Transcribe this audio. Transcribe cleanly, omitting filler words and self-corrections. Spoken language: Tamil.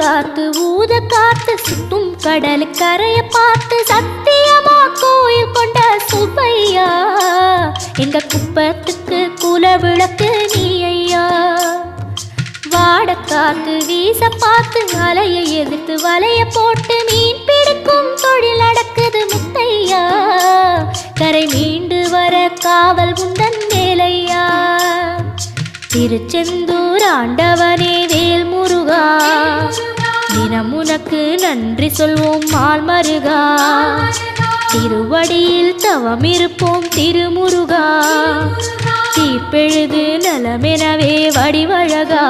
காத்து ஊத காத்து சுத்தும் கடல் கரைய பார்த்து சத்தியமா கோயில் கொண்ட சுப்பையா எங்க குப்பத்துக்கு குல விளக்கு நீ ஐயா. வாட காத்து வீச பார்த்து அலையை எதிர்த்து வலைய போட்டு மீன் பிடிக்கும் தொழில் நடக்குது முத்தையா. கரை மீண்டு வர காவல் உந்தன் வேலையா. திருச்செந்தூர் ஆண்டவனே வேல் முருகா தினம் உனக்கு நன்றி சொல்வோம் மால் மருகா. திருவடியில் தவம் இருப்போம் திருமுருகா தீப்பெழுது நலமெனவே வடிவழகா.